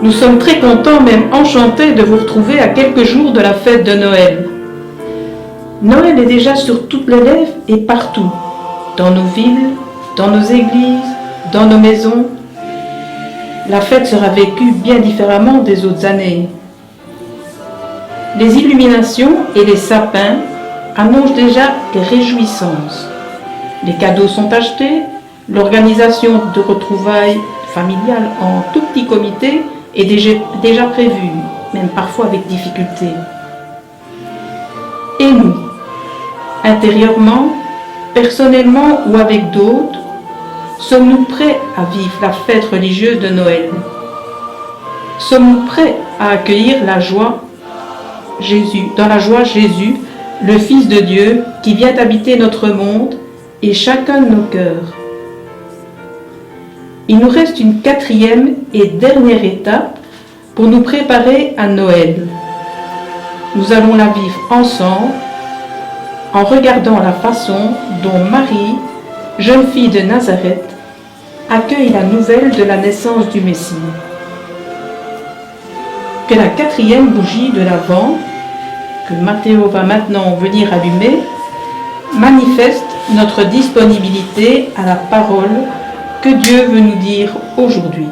Nous sommes très contents, même enchantés de vous retrouver à quelques jours de la fête de Noël. Noël est déjà sur toutes les lèvres et partout, dans nos villes, dans nos églises, dans nos maisons. La fête sera vécue bien différemment des autres années. Les illuminations et les sapins annoncent déjà des réjouissances. Les cadeaux sont achetés, l'organisation de retrouvailles familiales en tout petit comité est déjà prévue, même parfois avec difficulté. Et nous, intérieurement, personnellement ou avec d'autres, sommes-nous prêts à vivre la fête religieuse de Noël? Sommes-nous prêts à accueillir la joie Jésus, dans la joie Jésus, le Fils de Dieu, qui vient habiter notre monde et chacun de nos cœurs? Il nous reste une quatrième et dernière étape pour nous préparer à Noël. Nous allons la vivre ensemble en regardant la façon dont Marie, jeune fille de Nazareth, accueille la nouvelle de la naissance du Messie. Que la quatrième bougie de l'Avent, que Mathéo va maintenant venir allumer, manifeste notre disponibilité à la parole que Dieu veut nous dire aujourd'hui.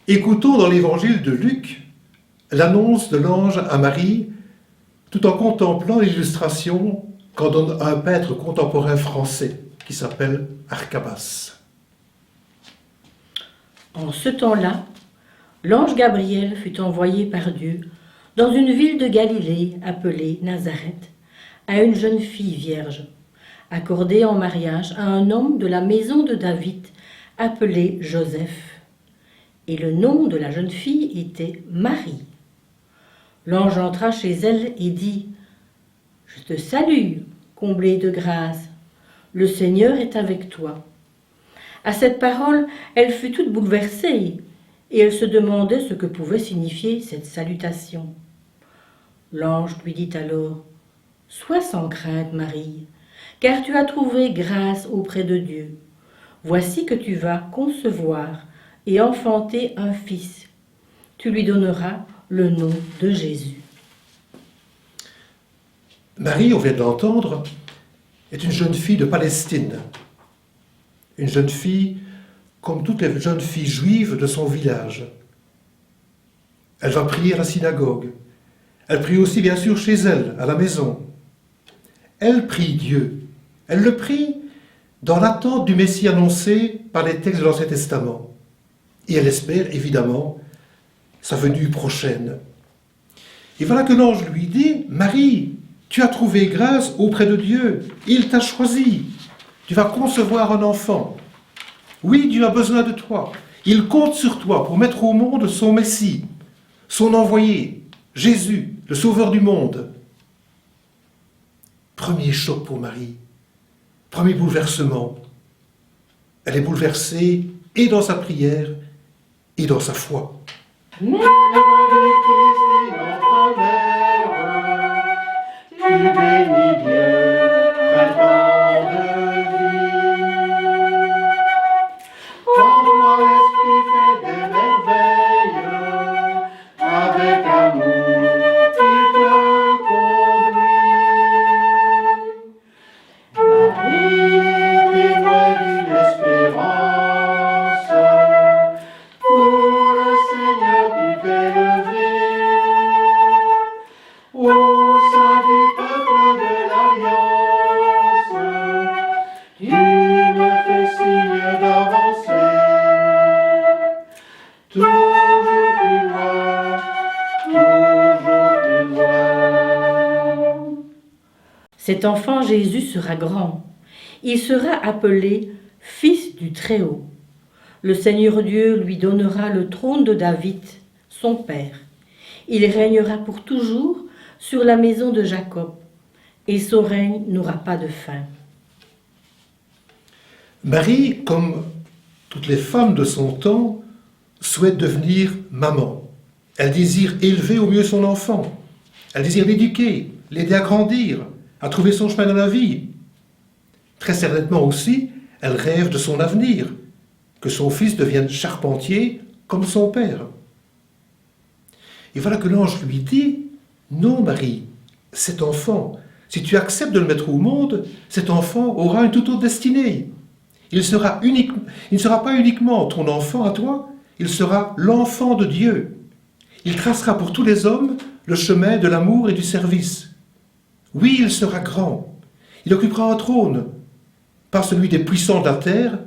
Écoutons dans l'évangile de Luc l'annonce de l'ange à Marie, tout en contemplant l'illustration qu'en donne un peintre contemporain français qui s'appelle Arcabas. En ce temps-là, l'ange Gabriel fut envoyé par Dieu dans une ville de Galilée appelée Nazareth, à une jeune fille vierge, accordée en mariage à un homme de la maison de David appelé Joseph. Et le nom de la jeune fille était Marie. L'ange entra chez elle et dit « Je te salue, comblée de grâce, le Seigneur est avec toi. » À cette parole, elle fut toute bouleversée et elle se demandait ce que pouvait signifier cette salutation. L'ange lui dit alors « Sois sans crainte, Marie, car tu as trouvé grâce auprès de Dieu. Voici que tu vas concevoir et enfanter un fils. Tu lui donneras le nom de Jésus. » Marie, on vient de l'entendre, est une jeune fille de Palestine. Une jeune fille comme toutes les jeunes filles juives de son village. Elle va prier à la synagogue. Elle prie aussi bien sûr chez elle, à la maison. Elle prie Dieu. Elle le prie dans l'attente du Messie annoncé par les textes de l'Ancien Testament. Et elle espère, évidemment, sa venue prochaine. Et voilà que l'ange lui dit, « Marie, tu as trouvé grâce auprès de Dieu. Il t'a choisi. Tu vas concevoir un enfant. Oui, Dieu a besoin de toi. Il compte sur toi pour mettre au monde son Messie, son envoyé, Jésus, le Sauveur du monde. » Premier choc pour Marie. Premier bouleversement. Elle est bouleversée et dans sa prière et dans sa foi. Mère de Christ, notre mère, tu bénis Dieu, printemps de vie. En toi l'Esprit fait des merveilles, avec amour il te Cet enfant Jésus sera grand. Il sera appelé Fils du Très-Haut. Le Seigneur Dieu lui donnera le trône de David, son père. Il régnera pour toujours sur la maison de Jacob, et son règne n'aura pas de fin. Marie, comme toutes les femmes de son temps, souhaite devenir maman. Elle désire élever au mieux son enfant. Elle désire l'éduquer, l'aider à grandir, à trouver son chemin dans la vie. Très certainement aussi, elle rêve de son avenir, que son fils devienne charpentier comme son père. Et voilà que l'ange lui dit, « Non, Marie, cet enfant, si tu acceptes de le mettre au monde, cet enfant aura une toute autre destinée. Il ne sera pas uniquement ton enfant à toi, il sera l'enfant de Dieu. Il tracera pour tous les hommes le chemin de l'amour et du service. Oui, il sera grand. Il occupera un trône, pas celui des puissants de la terre,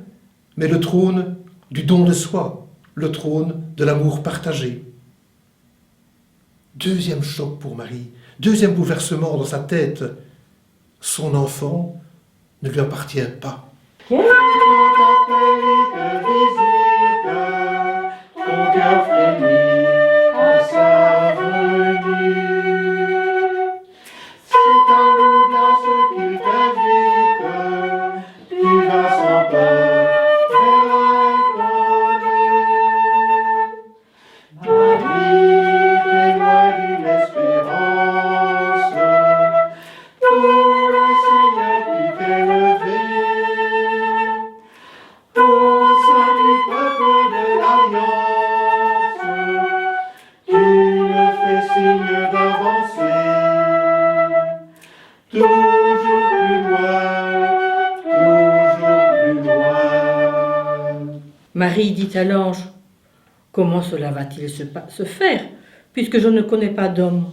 mais le trône du don de soi, le trône de l'amour partagé. » Deuxième choc pour Marie, deuxième bouleversement dans sa tête. Son enfant ne lui appartient pas. Quand t'appelle et te visite, ton cœur frémit à sa venue. C'est à l'audace qu'il t'invite, tu vas sans peur vers l'inconnu. Marie, témoin d'une espérance, pour le Seigneur qui t'est levé. Au sein du peuple de l'Alliance, tu me fais signe d'avancer. Toujours plus loin. Marie dit à l'ange, « Comment cela va-t-il se faire, puisque je ne connais pas d'homme ?»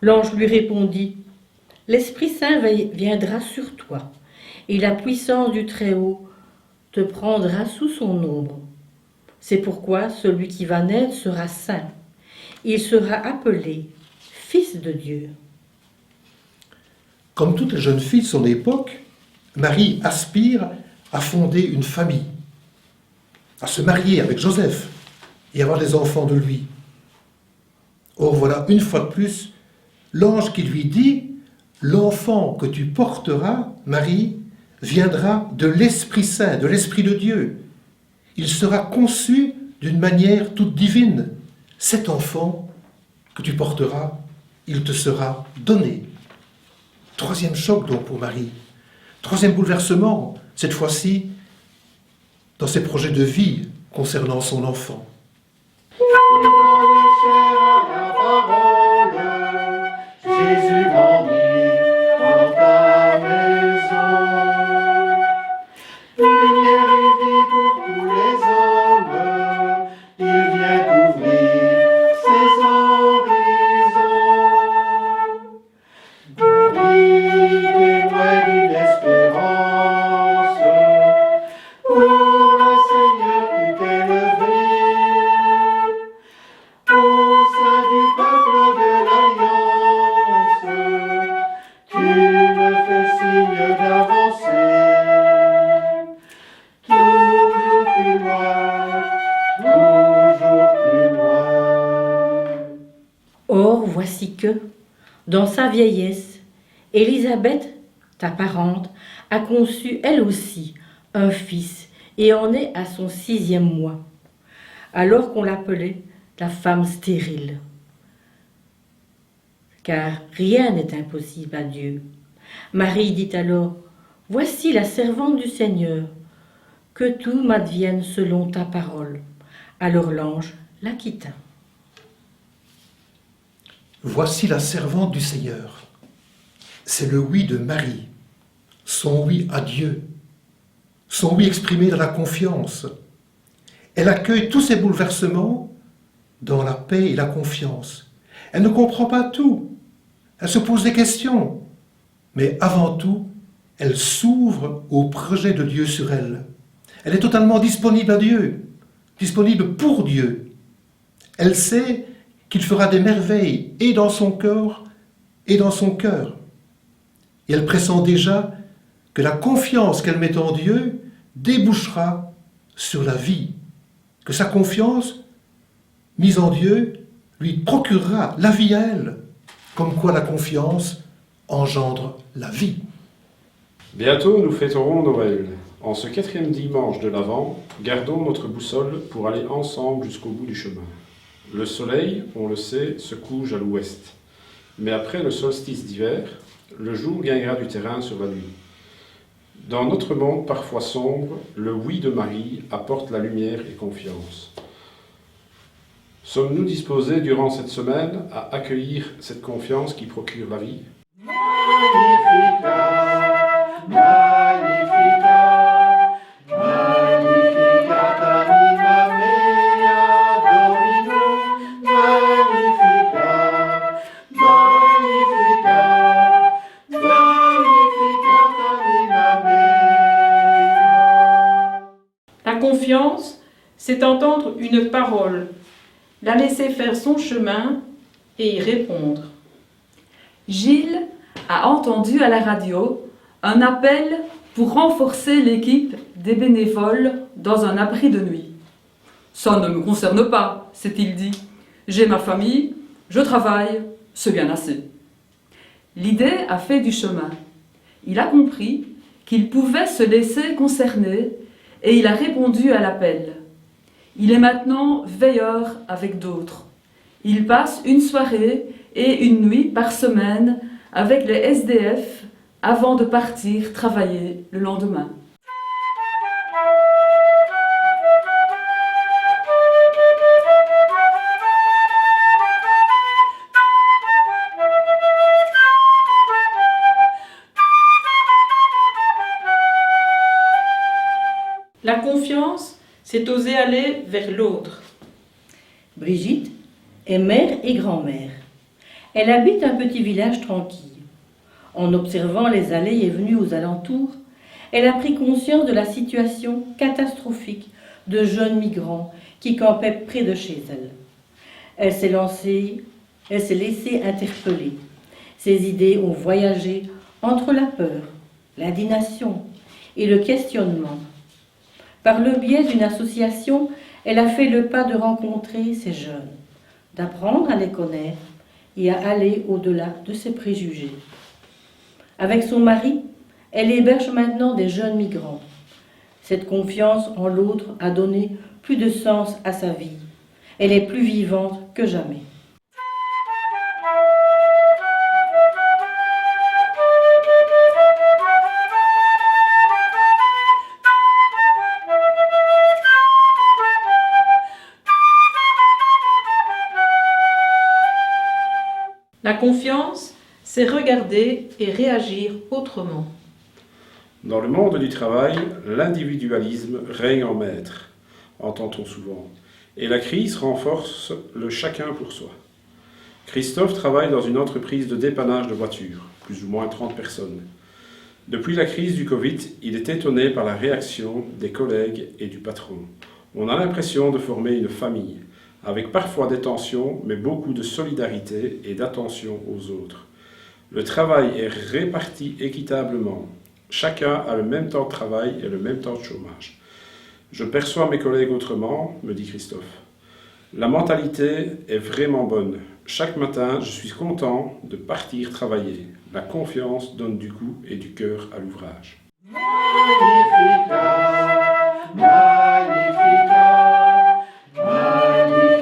L'ange lui répondit, « L'Esprit Saint viendra sur toi, et la puissance du Très-Haut te prendra sous son ombre. C'est pourquoi celui qui va naître sera saint. Il sera appelé Fils de Dieu. » Comme toutes les jeunes filles de son époque, Marie aspire à fonder une famille, à se marier avec Joseph et avoir des enfants de lui. Or voilà, une fois de plus, l'ange qui lui dit « L'enfant que tu porteras, Marie, viendra de l'Esprit Saint, de l'Esprit de Dieu. Il sera conçu d'une manière toute divine. Cet enfant que tu porteras, il te sera donné. » Troisième choc donc pour Marie. Troisième bouleversement, cette fois-ci, dans ses projets de vie concernant son enfant. La parole, Jésus grandit dans ta maison. Lumière et vie pour tous les hommes, il vient ouvrir ses horizons. Marie, témoin d'une espérance, pour le Seigneur qui t'est levé. Au sein du peuple de l'Alliance, tu me fais signe d'avancer. Toujours plus loin, toujours plus loin. Or, voici que, dans sa vieillesse, Élisabeth, ta parente, a conçu elle aussi un fils et en est à son 6e mois, alors qu'on l'appelait la femme stérile. Car rien n'est impossible à Dieu. Marie dit alors, « Voici la servante du Seigneur, que tout m'advienne selon ta parole. » Alors l'ange la quitta. Voici la servante du Seigneur. C'est le oui de Marie, son oui à Dieu, son oui exprimé dans la confiance. Elle accueille tous ces bouleversements dans la paix et la confiance. Elle ne comprend pas tout, elle se pose des questions, mais avant tout, elle s'ouvre au projet de Dieu sur elle. Elle est totalement disponible à Dieu, disponible pour Dieu. Elle sait qu'il fera des merveilles et dans son corps et dans son cœur. et elle pressent déjà que la confiance qu'elle met en Dieu débouchera sur la vie, que sa confiance mise en Dieu lui procurera la vie à elle, comme quoi la confiance engendre la vie. Bientôt nous fêterons Noël. En ce 4e dimanche de l'Avent, gardons notre boussole pour aller ensemble jusqu'au bout du chemin. Le soleil, on le sait, se couche à l'ouest. Mais après le solstice d'hiver, le jour gagnera du terrain sur la nuit. Dans notre monde parfois sombre, le oui de Marie apporte la lumière et confiance. Sommes-nous disposés durant cette semaine à accueillir cette confiance qui procure la vie ? Magnificat, Magnificat, Magnificat anima mea Dominum, Magnificat, Magnificat, Magnificat anima mea. La confiance, c'est entendre une parole, la laisser faire son chemin et y répondre. Gilles a entendu à la radio un appel pour renforcer l'équipe des bénévoles dans un abri de nuit. « Ça ne me concerne pas », s'est-il dit. « J'ai ma famille, je travaille, c'est bien assez. » L'idée a fait du chemin. Il a compris qu'il pouvait se laisser concerner et il a répondu à l'appel. Il est maintenant veilleur avec d'autres. Il passe une soirée et une nuit par semaine avec les SDF avant de partir travailler le lendemain. La confiance, c'est oser aller vers l'autre. Brigitte est mère et grand-mère. Elle habite un petit village tranquille. En observant les allées et venues aux alentours, elle a pris conscience de la situation catastrophique de jeunes migrants qui campaient près de chez elle. Elle s'est laissée interpeller. Ses idées ont voyagé entre la peur, l'indignation et le questionnement. Par le biais d'une association, elle a fait le pas de rencontrer ces jeunes, d'apprendre à les connaître et à aller au-delà de ses préjugés. Avec son mari, elle héberge maintenant des jeunes migrants. Cette confiance en l'autre a donné plus de sens à sa vie. Elle est plus vivante que jamais. La confiance, c'est regarder et réagir autrement. Dans le monde du travail, l'individualisme règne en maître, entend-on souvent, et la crise renforce le chacun pour soi. Christophe travaille dans une entreprise de dépannage de voitures, plus ou moins 30 personnes. Depuis la crise du Covid, il est étonné par la réaction des collègues et du patron. On a l'impression de former une famille, avec parfois des tensions, mais beaucoup de solidarité et d'attention aux autres. Le travail est réparti équitablement. Chacun a le même temps de travail et le même temps de chômage. Je perçois mes collègues autrement, me dit Christophe. La mentalité est vraiment bonne. Chaque matin, je suis content de partir travailler. La confiance donne du goût et du cœur à l'ouvrage. Magnificat, Magnificat, Magnificat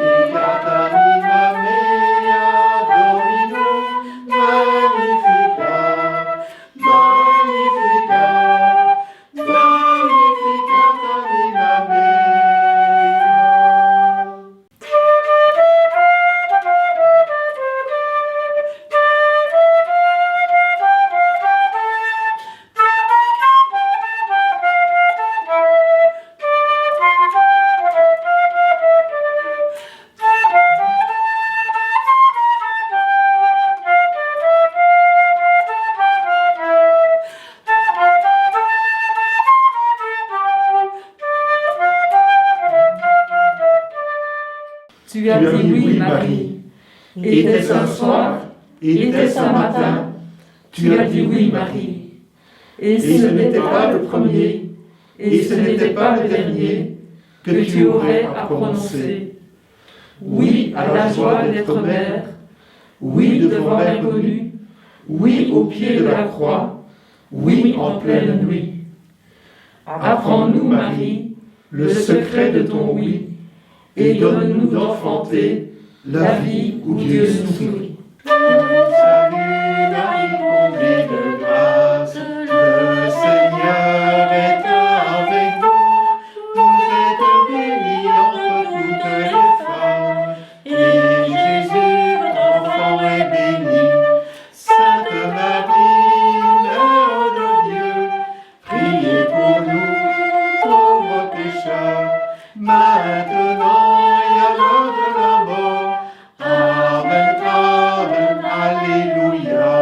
anima mea Dominum, Magnificat, Magnificat, Magnificat anima mea. Tu as dit oui, Marie. Était-ce un soir, était-ce un matin, Tu as dit oui, Marie. Et ce n'était pas le premier, et ce n'était pas le dernier que tu aurais à prononcer. Oui à la joie d'être mère, oui devant l'inconnu, oui au pied de la croix, oui en pleine nuit. Apprends-nous, Marie, le secret de ton oui, et donne-nous d'enfanter la vie où Dieu sourit. Salut, Marie, comblée de grâce, le Seigneur est avec vous. Vous êtes bénie entre toutes les femmes, et Jésus, votre enfant, est béni. Sainte Marie, Mère de Dieu, priez pour nous, pauvres pécheurs, maintenant et à l'heure de la mort. Amen, Amen, Alléluia.